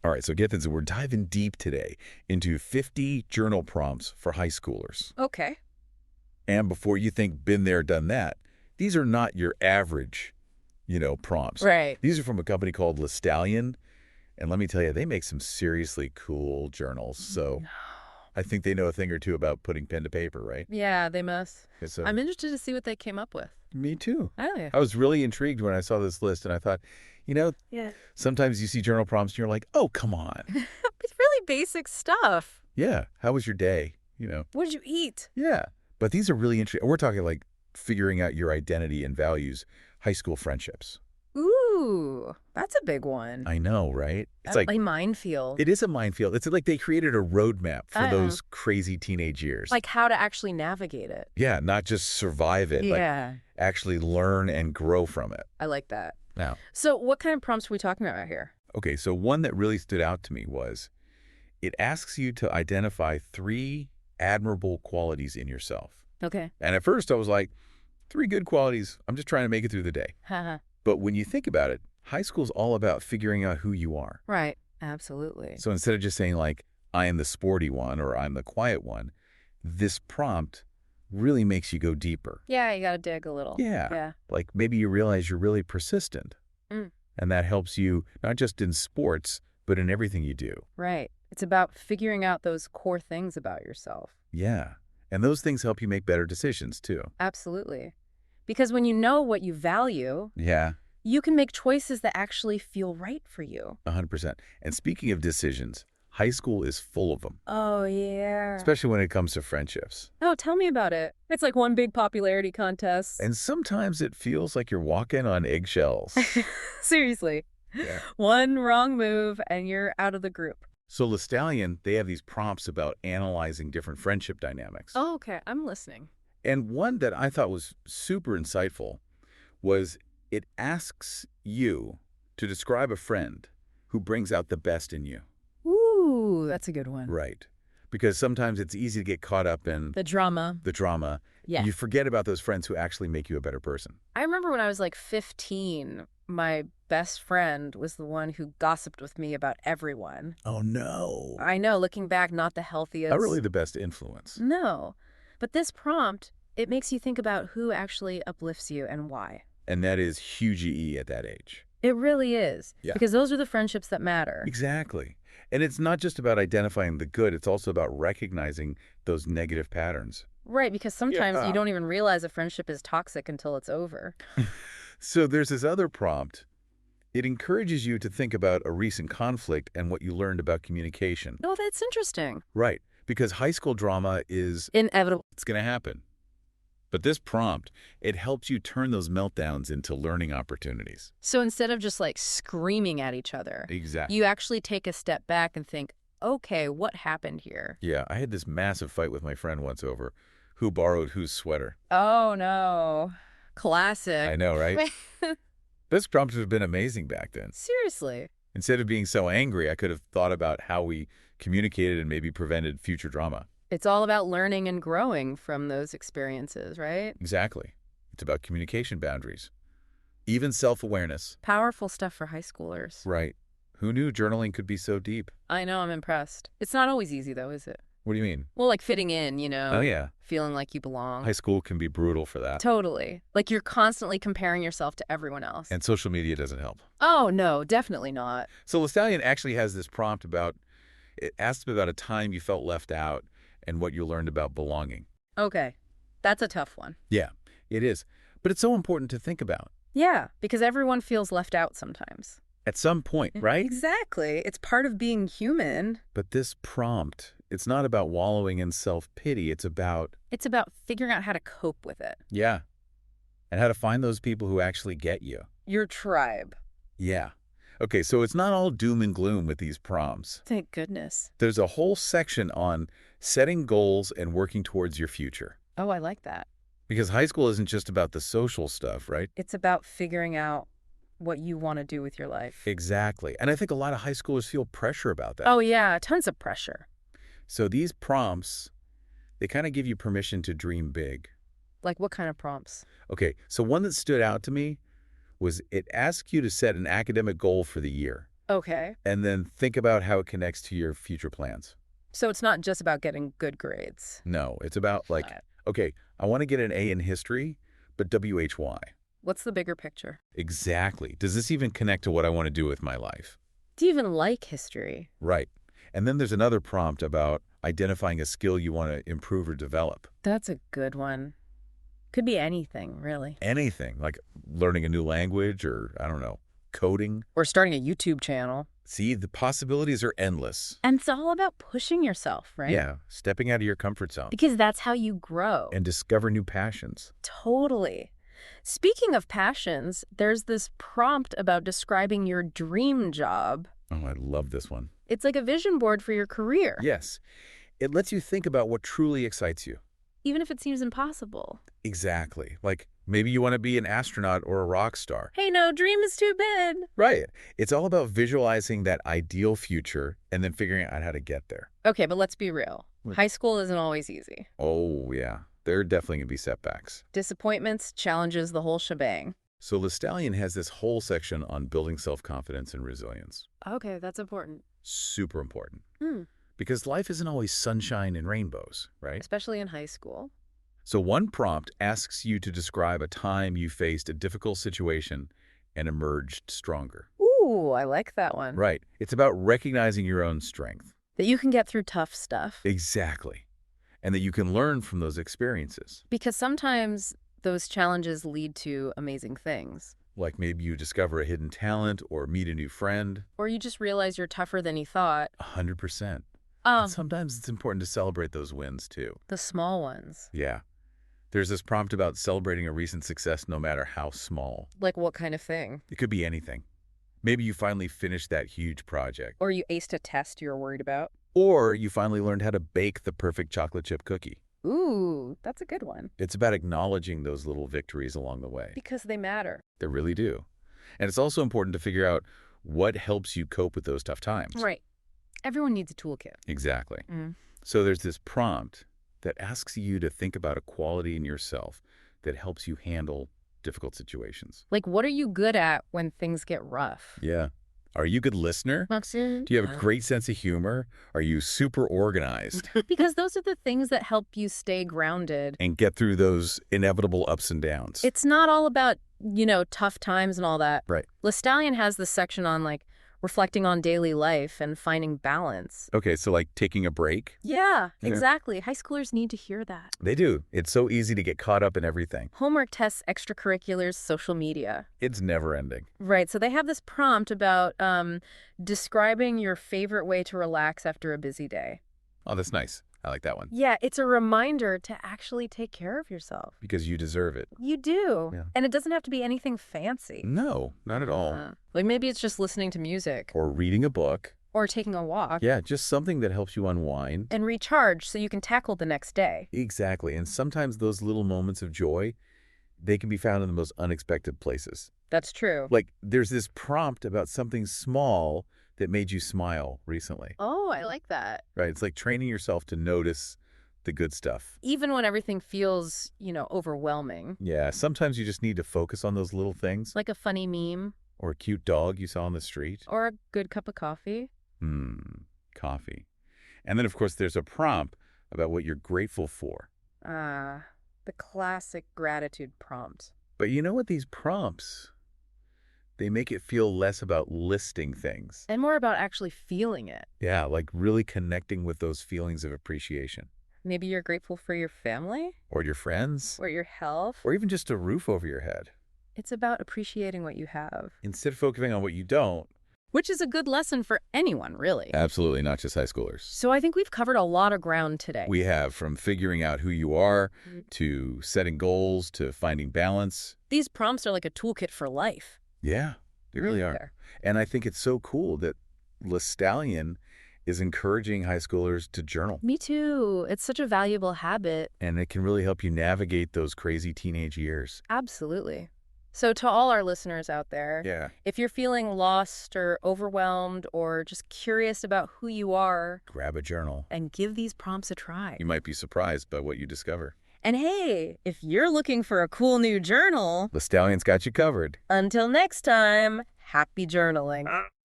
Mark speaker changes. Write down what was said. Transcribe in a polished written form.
Speaker 1: All right, so get this. We're diving deep today into 50 journal prompts for high schoolers.
Speaker 2: Okay.
Speaker 1: And before you think been there, done that, these are not your average, prompts.
Speaker 2: Right.
Speaker 1: These are from a company called Lestallion. And let me tell you, they make some seriously cool journals. So I think they know a thing or two about putting pen to paper, right?
Speaker 2: Yeah, they must.
Speaker 1: So,
Speaker 2: I'm interested to see what they came up with.
Speaker 1: me too.
Speaker 2: Oh, yeah.
Speaker 1: I was really intrigued when I saw this list, and I thought,
Speaker 2: Yeah.
Speaker 1: sometimes you see journal prompts and you're like, oh, come on.
Speaker 2: It's really basic stuff.
Speaker 1: Yeah, how was your day?
Speaker 2: What did you eat?
Speaker 1: Yeah. But these are really interesting. We're talking like figuring out your identity and values, high school friendships.
Speaker 2: Ooh, that's a big one.
Speaker 1: I know, right? It's
Speaker 2: That's
Speaker 1: like,
Speaker 2: a minefield.
Speaker 1: it is a minefield. It's like they created a roadmap for
Speaker 2: Uh-oh.
Speaker 1: those crazy teenage years.
Speaker 2: Like how to actually navigate it.
Speaker 1: Yeah, not just survive it,
Speaker 2: Yeah.
Speaker 1: like actually learn and grow from it.
Speaker 2: I like that.
Speaker 1: Now,
Speaker 2: So what kind of prompts are we talking about here?
Speaker 1: okay, so one that really stood out to me was it asks you to identify 3 admirable qualities in yourself.
Speaker 2: Okay.
Speaker 1: And at first I was like, 3 good qualities. I'm just trying to make it through the day.
Speaker 2: Haha.
Speaker 1: But when you think about it, high school's all about figuring out who you are.
Speaker 2: Right. Absolutely.
Speaker 1: So instead of just saying like, I am the sporty one or I'm the quiet one, this prompt really makes you go deeper.
Speaker 2: Yeah, you got to dig a little.
Speaker 1: Yeah.
Speaker 2: Yeah.
Speaker 1: Like maybe you realize you're really persistent.
Speaker 2: Mm.
Speaker 1: And that helps you not just in sports, but in everything you do.
Speaker 2: Right. It's about figuring out those core things about yourself.
Speaker 1: Yeah. And those things help you make better decisions too.
Speaker 2: Absolutely. Because when you know what you value,
Speaker 1: Yeah,
Speaker 2: you can make choices that actually feel right for you.
Speaker 1: 100%. And speaking of decisions, high school is full of them,
Speaker 2: Oh, yeah.
Speaker 1: especially when it comes to friendships.
Speaker 2: Oh, tell me about it. It's like one big popularity contest.
Speaker 1: And sometimes it feels like you're walking on eggshells.
Speaker 2: Seriously.
Speaker 1: Yeah.
Speaker 2: One wrong move and you're out of the group.
Speaker 1: So Lestallion, they have these prompts about analyzing different friendship dynamics.
Speaker 2: Oh, okay. I'm listening.
Speaker 1: And one that I thought was super insightful was it asks you to describe a friend who brings out the best in you.
Speaker 2: Ooh, that's a good one.
Speaker 1: Right. Because sometimes it's easy to get caught up in
Speaker 2: The drama.
Speaker 1: the drama.
Speaker 2: Yeah.
Speaker 1: You forget about those friends who actually make you a better person.
Speaker 2: I remember when I was like 15, my best friend was the one who gossiped with me about everyone.
Speaker 1: Oh, no.
Speaker 2: I know, looking back, not the healthiest.
Speaker 1: Not really the best influence.
Speaker 2: No. But this prompt, it makes you think about who actually uplifts you and why.
Speaker 1: And that is huge E at that age.
Speaker 2: It really is.
Speaker 1: Yeah.
Speaker 2: Because those are the friendships that matter.
Speaker 1: Exactly. And it's not just about identifying the good, it's also about recognizing those negative patterns.
Speaker 2: Right, because sometimes
Speaker 1: Yeah.
Speaker 2: you don't even realize a friendship is toxic until it's over.
Speaker 1: So there's this other prompt. It encourages you to think about a recent conflict and what you learned about communication.
Speaker 2: Oh, that's interesting.
Speaker 1: Right. Because high school drama is,
Speaker 2: Inevitable.
Speaker 1: it's going to happen. But this prompt, it helps you turn those meltdowns into learning opportunities.
Speaker 2: So instead of just like screaming at each other,
Speaker 1: Exactly.
Speaker 2: you actually take a step back and think, okay, what happened here?
Speaker 1: Yeah, I had this massive fight with my friend once over who borrowed whose sweater.
Speaker 2: Oh, no. Classic.
Speaker 1: I know, right? This prompt would have been amazing back then.
Speaker 2: Seriously.
Speaker 1: Instead of being so angry, I could have thought about how we communicated and maybe prevented future drama.
Speaker 2: It's all about learning and growing from those experiences, right?
Speaker 1: Exactly. It's about communication boundaries. Even self-awareness.
Speaker 2: Powerful stuff for high schoolers.
Speaker 1: Right. Who knew journaling could be so deep?
Speaker 2: I know, I'm impressed. It's not always easy, though, is it?
Speaker 1: What do you mean?
Speaker 2: Well, like fitting in, you know?
Speaker 1: Oh, yeah.
Speaker 2: Feeling like you belong.
Speaker 1: High school can be brutal for that.
Speaker 2: Totally. Like you're constantly comparing yourself to everyone else.
Speaker 1: And social media doesn't help.
Speaker 2: Oh, no, definitely not.
Speaker 1: So Lestallion actually has this prompt about, it asks about a time you felt left out and what you learned about belonging.
Speaker 2: Okay. That's a tough one.
Speaker 1: Yeah, it is. But it's so important to think about.
Speaker 2: Yeah, because everyone feels left out sometimes.
Speaker 1: At some point, right?
Speaker 2: Exactly. It's part of being human.
Speaker 1: But this prompt, it's not about wallowing in self-pity. It's about,
Speaker 2: It's about figuring out how to cope with it.
Speaker 1: yeah, and how to find those people who actually get you.
Speaker 2: Your tribe.
Speaker 1: Yeah. Okay, so it's not all doom and gloom with these prompts.
Speaker 2: Thank goodness.
Speaker 1: There's a whole section on setting goals and working towards your future.
Speaker 2: Oh, I like that.
Speaker 1: Because high school isn't just about the social stuff, right?
Speaker 2: It's about figuring out what you want to do with your life.
Speaker 1: Exactly. And I think a lot of high schoolers feel pressure about that.
Speaker 2: Oh, yeah, tons of pressure.
Speaker 1: So these prompts, they kind of give you permission to dream big.
Speaker 2: Like what kind of prompts?
Speaker 1: Okay, so one that stood out to me was it asks you to set an academic goal for the year.
Speaker 2: Okay.
Speaker 1: and then think about how it connects to your future plans.
Speaker 2: So it's not just about getting good grades.
Speaker 1: No, it's about like, okay, I want to get an A in history, but WHY?
Speaker 2: What's the bigger picture?
Speaker 1: Exactly. Does this even connect to what I want to do with my life?
Speaker 2: Do you even like history?
Speaker 1: Right. And then there's another prompt about identifying a skill you want to improve or develop.
Speaker 2: That's a good one. Could be anything, really.
Speaker 1: Anything, like learning a new language or, I don't know, coding.
Speaker 2: Or starting a YouTube channel.
Speaker 1: See, the possibilities are endless.
Speaker 2: And it's all about pushing yourself, right?
Speaker 1: Yeah, stepping out of your comfort zone.
Speaker 2: Because that's how you grow.
Speaker 1: And discover new passions.
Speaker 2: Totally. Speaking of passions, there's this prompt about describing your dream job.
Speaker 1: Oh, I love this one.
Speaker 2: It's like a vision board for your career.
Speaker 1: Yes. It lets you think about what truly excites you.
Speaker 2: Even if it seems impossible.
Speaker 1: Exactly. Like maybe you want to be an astronaut or a rock star.
Speaker 2: Hey, no, dream is too big.
Speaker 1: Right. It's all about visualizing that ideal future and then figuring out how to get there.
Speaker 2: Okay, but let's be real. High school isn't always easy.
Speaker 1: Oh, yeah. There are definitely going to be setbacks.
Speaker 2: Disappointments, challenges, the whole shebang.
Speaker 1: So Lestallion has this whole section on building self-confidence and resilience.
Speaker 2: Okay, that's important.
Speaker 1: Super important.
Speaker 2: Hmm.
Speaker 1: Because life isn't always sunshine and rainbows, right?
Speaker 2: Especially in high school.
Speaker 1: So one prompt asks you to describe a time you faced a difficult situation and emerged stronger.
Speaker 2: Ooh, I like that one.
Speaker 1: Right. It's about recognizing your own strength.
Speaker 2: That you can get through tough stuff.
Speaker 1: Exactly. And that you can learn from those experiences.
Speaker 2: Because sometimes those challenges lead to amazing things.
Speaker 1: Like maybe you discover a hidden talent or meet a new friend.
Speaker 2: Or you just realize you're tougher than you thought.
Speaker 1: 100%. And sometimes it's important to celebrate those wins, too.
Speaker 2: The small ones.
Speaker 1: Yeah. There's this prompt about celebrating a recent success no matter how small.
Speaker 2: Like what kind of thing?
Speaker 1: It could be anything. Maybe you finally finished that huge project.
Speaker 2: Or you aced a test you're worried about.
Speaker 1: Or you finally learned how to bake the perfect chocolate chip cookie.
Speaker 2: Ooh, that's a good one.
Speaker 1: It's about acknowledging those little victories along the way.
Speaker 2: Because they matter.
Speaker 1: They really do. And it's also important to figure out what helps you cope with those tough times.
Speaker 2: Right. Everyone needs a toolkit.
Speaker 1: Exactly.
Speaker 2: Mm.
Speaker 1: So there's this prompt that asks you to think about a quality in yourself that helps you handle difficult situations.
Speaker 2: Like, what are you good at when things get rough?
Speaker 1: Yeah. Are you a good listener?
Speaker 2: Maxine?
Speaker 1: Do you have a great sense of humor? Are you super organized?
Speaker 2: Because those are the things that help you stay grounded.
Speaker 1: And get through those inevitable ups and downs.
Speaker 2: It's not all about, tough times and all that.
Speaker 1: Right.
Speaker 2: Lestallion has this section on, reflecting on daily life and finding balance.
Speaker 1: Okay, so like taking a break?
Speaker 2: Yeah, exactly. High schoolers need to hear that.
Speaker 1: They do. It's so easy to get caught up in everything.
Speaker 2: Homework, tests, extracurriculars, social media.
Speaker 1: It's never ending.
Speaker 2: Right. So they have this prompt about describing your favorite way to relax after a busy day.
Speaker 1: Oh, that's nice. I like that one.
Speaker 2: Yeah, it's a reminder to actually take care of yourself.
Speaker 1: Because you deserve it.
Speaker 2: You do.
Speaker 1: Yeah.
Speaker 2: And it doesn't have to be anything fancy.
Speaker 1: No, not at all.
Speaker 2: Like maybe it's just listening to music.
Speaker 1: Or reading a book.
Speaker 2: Or taking a walk.
Speaker 1: Yeah, just something that helps you unwind.
Speaker 2: And recharge so you can tackle the next day.
Speaker 1: Exactly. And sometimes those little moments of joy, they can be found in the most unexpected places.
Speaker 2: That's true.
Speaker 1: Like there's this prompt about something small that made you smile recently.
Speaker 2: Oh, I like that.
Speaker 1: Right. It's like training yourself to notice the good stuff.
Speaker 2: Even when everything feels, overwhelming.
Speaker 1: Yeah. Sometimes you just need to focus on those little things.
Speaker 2: Like a funny meme.
Speaker 1: Or a cute dog you saw on the street.
Speaker 2: Or a good cup of coffee.
Speaker 1: Coffee. And then, of course, there's a prompt about what you're grateful for.
Speaker 2: The classic gratitude prompt.
Speaker 1: But you know what? These prompts, they make it feel less about listing things.
Speaker 2: And more about actually feeling it.
Speaker 1: Yeah, like really connecting with those feelings of appreciation.
Speaker 2: Maybe you're grateful for your family.
Speaker 1: Or your friends.
Speaker 2: Or your health.
Speaker 1: Or even just a roof over your head.
Speaker 2: It's about appreciating what you have.
Speaker 1: Instead of focusing on what you don't.
Speaker 2: Which is a good lesson for anyone, really.
Speaker 1: Absolutely, not just high schoolers.
Speaker 2: So I think we've covered a lot of ground today.
Speaker 1: We have, from figuring out who you are, to setting goals, to finding balance.
Speaker 2: These prompts are like a toolkit for life.
Speaker 1: Yeah, they really are. And I think it's so cool that Lestallion is encouraging high schoolers to journal.
Speaker 2: Me too. It's such a valuable habit.
Speaker 1: And it can really help you navigate those crazy teenage years.
Speaker 2: Absolutely. So to all our listeners out there, if you're feeling lost or overwhelmed or just curious about who you are,
Speaker 1: grab a journal
Speaker 2: and give these prompts a try.
Speaker 1: You might be surprised by what you discover.
Speaker 2: And hey, if you're looking for a cool new journal,
Speaker 1: Lestallion's got you covered.
Speaker 2: Until next time, happy journaling.